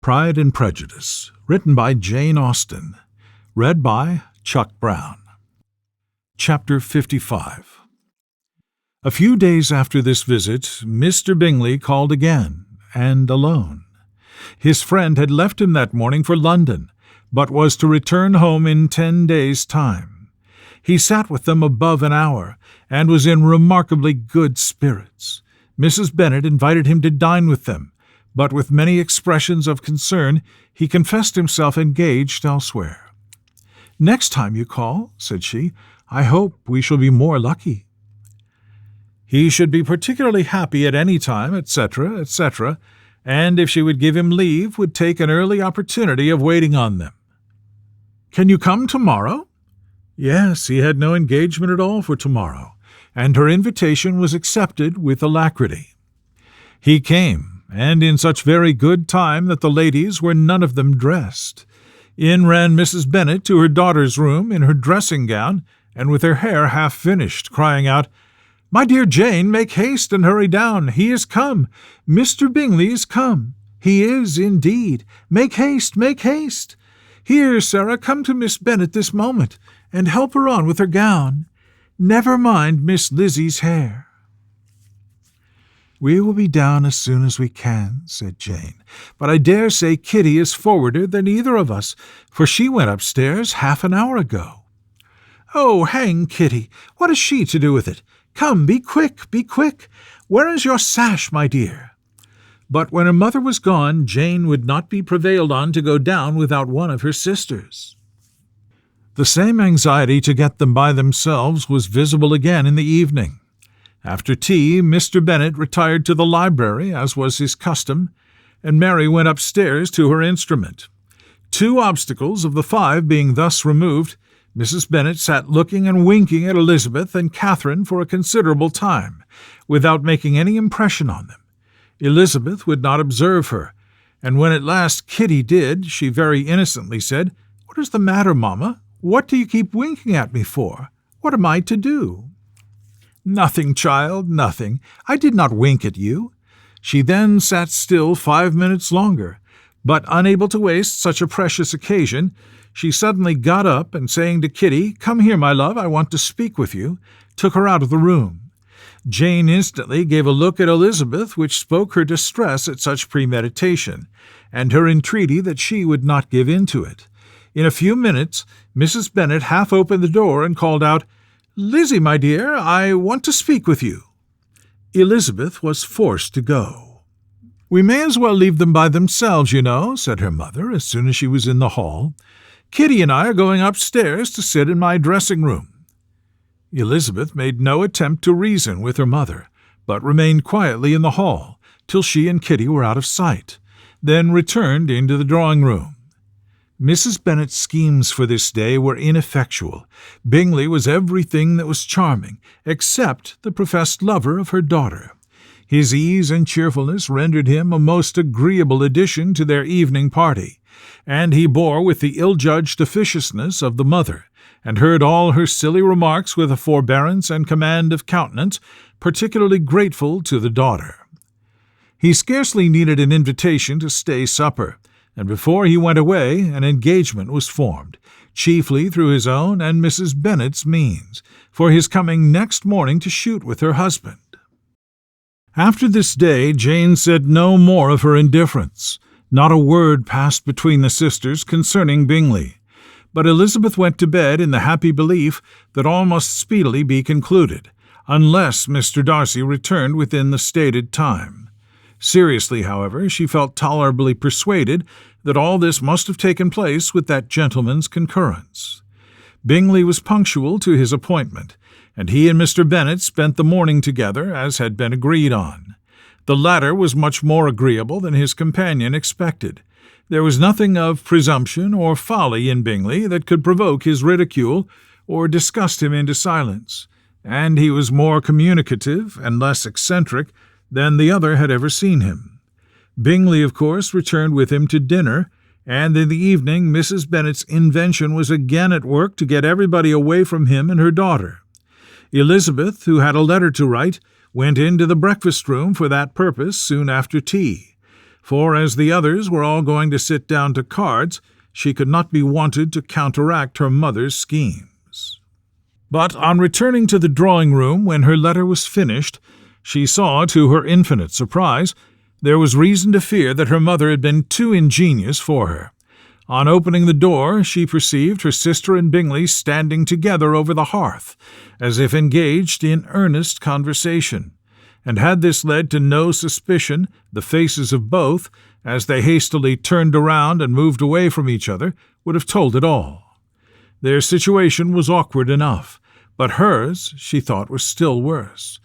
Pride and Prejudice, written by Jane Austen, read by Chuck Brown. Chapter 55. A few days after this visit, Mr. Bingley called again, and alone. His friend had left him that morning for London, but was to return home in 10 days' time. He sat with them above an hour, and was in remarkably good spirits. Mrs. Bennet invited him to dine with them, but with many expressions of concern he confessed himself engaged elsewhere. "Next time you call," said she, "I hope we shall be more lucky." He should be particularly happy at any time, etc., etc., and if she would give him leave, would take an early opportunity of waiting on them. "Can you come tomorrow?" Yes, he had no engagement at all for tomorrow, and her invitation was accepted with alacrity. He came, and in such very good time that the ladies were none of them dressed. In ran Mrs. Bennet to her daughter's room in her dressing-gown, and with her hair half finished, crying out, "My dear Jane, make haste and hurry down. He is come. Mr. Bingley is come. He is, indeed. Make haste, make haste. Here, Sarah, come to Miss Bennet this moment, and help her on with her gown. Never mind Miss Lizzie's hair." "We will be down as soon as we can," said Jane, "but I dare say Kitty is forwarder than either of us, for she went upstairs half an hour ago." "Oh, hang Kitty! What has she to do with it? Come, be quick, be quick! Where is your sash, my dear?" But when her mother was gone, Jane would not be prevailed on to go down without one of her sisters. The same anxiety to get them by themselves was visible again in the evening. After tea, Mr. Bennet retired to the library, as was his custom, and Mary went upstairs to her instrument. 2 obstacles of the 5 being thus removed, Mrs. Bennet sat looking and winking at Elizabeth and Catherine for a considerable time, without making any impression on them. Elizabeth would not observe her, and when at last Kitty did, she very innocently said, "What is the matter, mamma? What do you keep winking at me for? What am I to do?" "Nothing, child, nothing. I did not wink at you." She then sat still 5 minutes longer, but unable to waste such a precious occasion, she suddenly got up, and saying to Kitty, "Come here, my love, I want to speak with you," took her out of the room. Jane instantly gave a look at Elizabeth which spoke her distress at such premeditation, and her entreaty that she would not give in to it. In a few minutes Mrs. Bennet half opened the door and called out, "Lizzie, my dear, I want to speak with you." Elizabeth was forced to go. "We may as well leave them by themselves, you know," said her mother, as soon as she was in the hall. "Kitty and I are going upstairs to sit in my dressing-room." Elizabeth made no attempt to reason with her mother, but remained quietly in the hall till she and Kitty were out of sight, then returned into the drawing-room. Mrs. Bennet's schemes for this day were ineffectual. Bingley was everything that was charming, except the professed lover of her daughter. His ease and cheerfulness rendered him a most agreeable addition to their evening party, and he bore with the ill-judged officiousness of the mother, and heard all her silly remarks with a forbearance and command of countenance particularly grateful to the daughter. He scarcely needed an invitation to stay supper, and before he went away an engagement was formed, chiefly through his own and Mrs. Bennet's means, for his coming next morning to shoot with her husband. After this day Jane said no more of her indifference. Not a word passed between the sisters concerning Bingley, but Elizabeth went to bed in the happy belief that all must speedily be concluded, unless Mr. Darcy returned within the stated time. Seriously, however, she felt tolerably persuaded that all this must have taken place with that gentleman's concurrence. Bingley was punctual to his appointment, and he and Mr. Bennet spent the morning together, as had been agreed on. The latter was much more agreeable than his companion expected. There was nothing of presumption or folly in Bingley that could provoke his ridicule or disgust him into silence, and he was more communicative and less eccentric than the other had ever seen him. Bingley, of course, returned with him to dinner, and in the evening Mrs. Bennet's invention was again at work to get everybody away from him and her daughter. Elizabeth, who had a letter to write, went into the breakfast-room for that purpose soon after tea. for as the others were all going to sit down to cards, she could not be wanted to counteract her mother's schemes. But on returning to the drawing-room when her letter was finished, she saw, to her infinite surprise, there was reason to fear that her mother had been too ingenious for her. On opening the door, she perceived her sister and Bingley standing together over the hearth, as if engaged in earnest conversation, and had this led to no suspicion, the faces of both, as they hastily turned around and moved away from each other, would have told it all. Their situation was awkward enough, but hers, she thought, was still worse.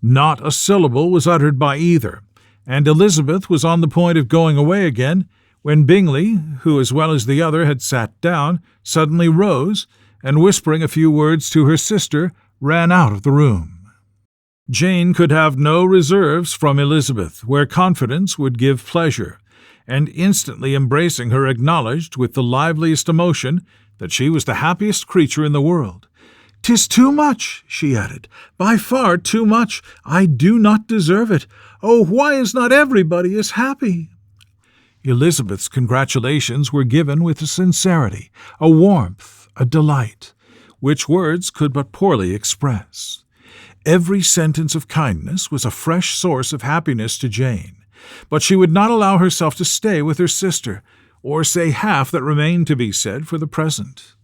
Not a syllable was uttered by either, and Elizabeth was on the point of going away again, when Bingley, who as well as the other had sat down, suddenly rose, and whispering a few words to her sister, ran out of the room. Jane could have no reserves from Elizabeth, where confidence would give pleasure, and instantly embracing her acknowledged with the liveliest emotion that she was the happiest creature in the world. "'Tis too much," she added, "by far too much. I do not deserve it. Oh, why is not everybody as happy?" Elizabeth's congratulations were given with a sincerity, a warmth, a delight, which words could but poorly express. Every sentence of kindness was a fresh source of happiness to Jane, but she would not allow herself to stay with her sister, or say half that remained to be said for the present.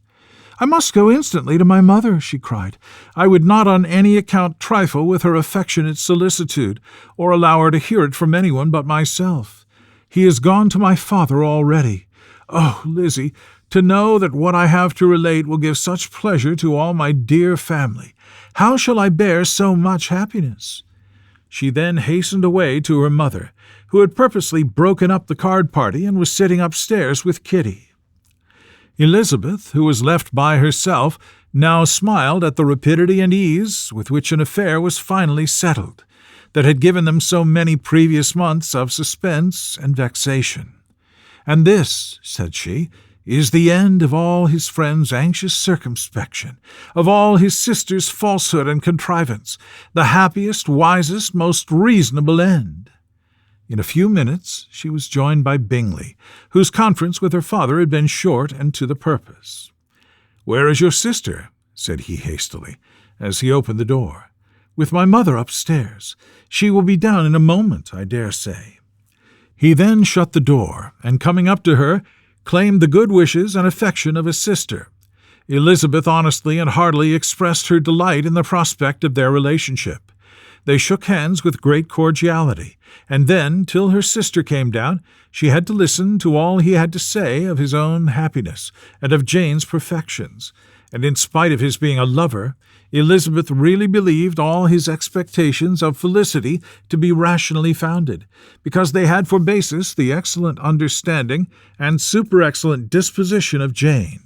"I must go instantly to my mother," she cried. "I would not on any account trifle with her affectionate solicitude, or allow her to hear it from anyone but myself. He is gone to my father already. Oh, Lizzie, to know that what I have to relate will give such pleasure to all my dear family. How shall I bear so much happiness?" She then hastened away to her mother, who had purposely broken up the card party and was sitting upstairs with Kitty. Elizabeth, who was left by herself, now smiled at the rapidity and ease with which an affair was finally settled, that had given them so many previous months of suspense and vexation. "And this," said she, "is the end of all his friend's anxious circumspection, of all his sister's falsehood and contrivance, the happiest, wisest, most reasonable end." In a few minutes she was joined by Bingley, whose conference with her father had been short and to the purpose. "Where is your sister?" said he hastily, as he opened the door. "With my mother upstairs. She will be down in a moment, I dare say." He then shut the door, and coming up to her, claimed the good wishes and affection of his sister. Elizabeth honestly and heartily expressed her delight in the prospect of their relationship. They shook hands with great cordiality, and then, till her sister came down, she had to listen to all he had to say of his own happiness and of Jane's perfections, and in spite of his being a lover, Elizabeth really believed all his expectations of felicity to be rationally founded, because they had for basis the excellent understanding and super-excellent disposition of Jane,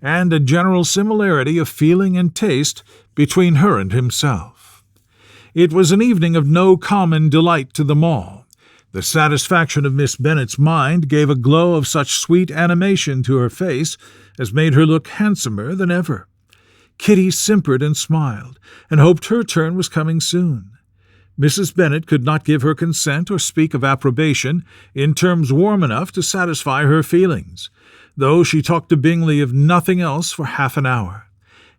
and a general similarity of feeling and taste between her and himself. It was an evening of no common delight to them all. The satisfaction of Miss Bennet's mind gave a glow of such sweet animation to her face as made her look handsomer than ever. Kitty simpered and smiled, and hoped her turn was coming soon. Mrs. Bennet could not give her consent or speak of approbation in terms warm enough to satisfy her feelings, though she talked to Bingley of nothing else for half an hour,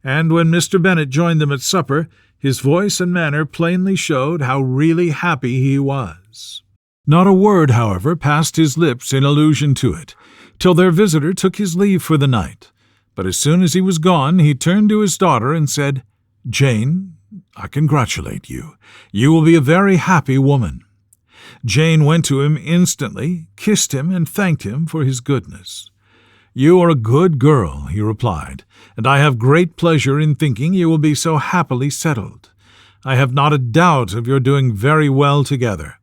and when Mr. Bennet joined them at supper, his voice and manner plainly showed how really happy he was. Not a word, however, passed his lips in allusion to it, till their visitor took his leave for the night. But as soon as he was gone, he turned to his daughter and said, "Jane, I congratulate you. You will be a very happy woman." Jane went to him instantly, kissed him, and thanked him for his goodness. "You are a good girl," he replied, "and I have great pleasure in thinking you will be so happily settled. I have not a doubt of your doing very well together.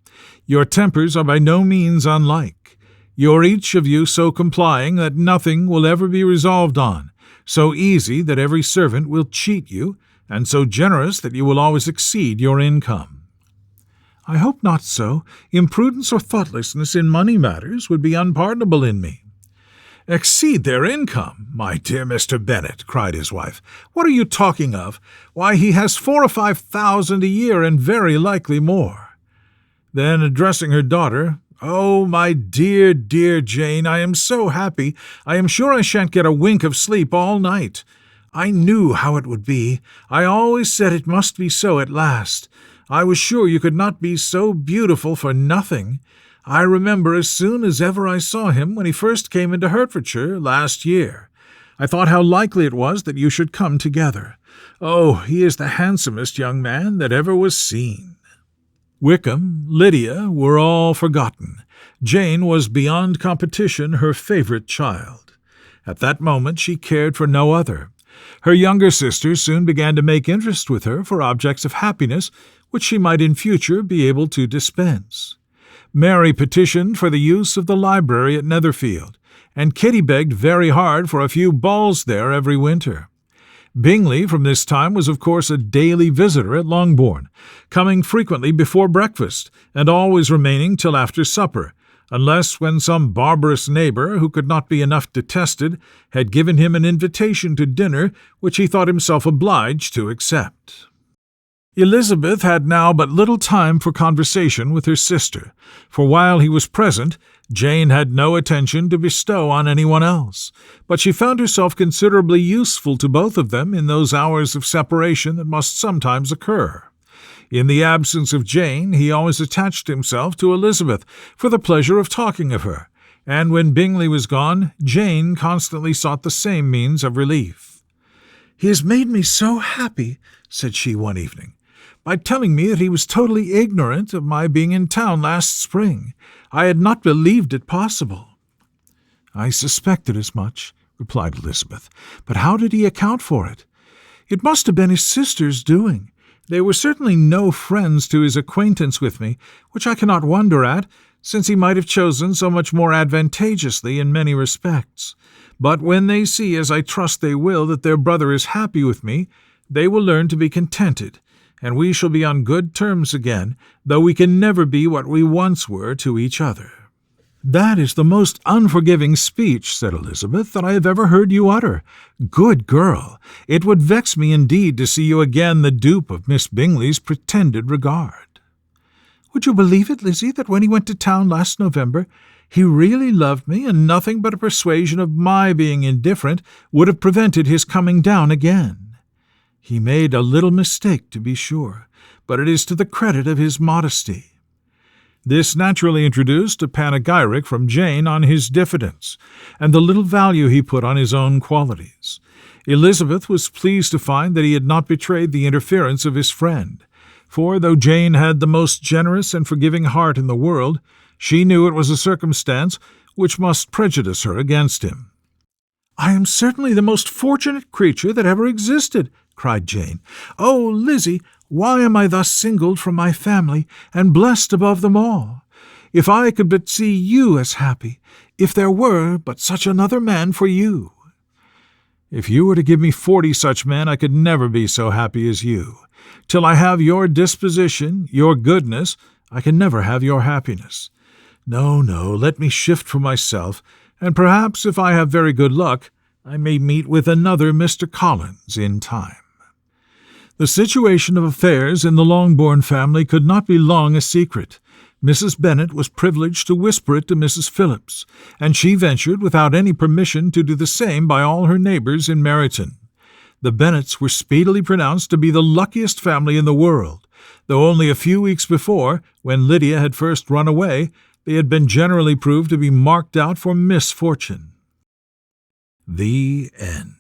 Your tempers are by no means unlike. You are each of you so complying that nothing will ever be resolved on, so easy that every servant will cheat you, and so generous that you will always exceed your income." "I hope not so. Imprudence or thoughtlessness in money matters would be unpardonable in me." "Exceed their income, my dear Mr. Bennet," cried his wife. "What are you talking of? Why, he has 4,000 or 5,000 a year, and very likely more." Then, addressing her daughter, "Oh, my dear, dear Jane, I am so happy. I am sure I shan't get a wink of sleep all night. I knew how it would be. I always said it must be so at last. I was sure you could not be so beautiful for nothing. I remember as soon as ever I saw him when he first came into Hertfordshire last year. I thought how likely it was that you should come together. Oh, he is the handsomest young man that ever was seen." Wickham, Lydia were all forgotten. Jane was beyond competition her favourite child. At that moment she cared for no other. Her younger sisters soon began to make interest with her for objects of happiness which she might in future be able to dispense. Mary petitioned for the use of the library at Netherfield, and Kitty begged very hard for a few balls there every winter. Bingley from this time was of course a daily visitor at Longbourn, coming frequently before breakfast, and always remaining till after supper, unless when some barbarous neighbour, who could not be enough detested, had given him an invitation to dinner which he thought himself obliged to accept. Elizabeth had now but little time for conversation with her sister, for while he was present, Jane had no attention to bestow on anyone else, but she found herself considerably useful to both of them in those hours of separation that must sometimes occur. In the absence of Jane, he always attached himself to Elizabeth for the pleasure of talking of her, and when Bingley was gone, Jane constantly sought the same means of relief. "He has made me so happy," said she one evening, "by telling me that he was totally ignorant of my being in town last spring. I had not believed it possible." "I suspected as much," replied Elizabeth, "but how did he account for it?" "It must have been his sister's doing. They were certainly no friends to his acquaintance with me, which I cannot wonder at, since he might have chosen so much more advantageously in many respects. But when they see, as I trust they will, that their brother is happy with me, they will learn to be contented, and we shall be on good terms again, though we can never be what we once were to each other." "That is the most unforgiving speech," said Elizabeth, "that I have ever heard you utter. Good girl! It would vex me indeed to see you again the dupe of Miss Bingley's pretended regard." "Would you believe it, Lizzie, that when he went to town last November, he really loved me, and nothing but a persuasion of my being indifferent would have prevented his coming down again? He made a little mistake, to be sure, but it is to the credit of his modesty." This naturally introduced a panegyric from Jane on his diffidence, and the little value he put on his own qualities. Elizabeth was pleased to find that he had not betrayed the interference of his friend, for though Jane had the most generous and forgiving heart in the world, she knew it was a circumstance which must prejudice her against him. "I am certainly the most fortunate creature that ever existed," cried Jane. "Oh, Lizzie, why am I thus singled from my family, and blessed above them all? If I could but see you as happy, if there were but such another man for you!" "If you were to give me 40 such men, I could never be so happy as you. Till I have your disposition, your goodness, I can never have your happiness. No, no, let me shift for myself, and perhaps, if I have very good luck, I may meet with another Mr. Collins in time." The situation of affairs in the Longbourn family could not be long a secret. Mrs. Bennet was privileged to whisper it to Mrs. Phillips, and she ventured, without any permission, to do the same by all her neighbours in Meryton. The Bennets were speedily pronounced to be the luckiest family in the world, though only a few weeks before, when Lydia had first run away, they had been generally proved to be marked out for misfortune. The end.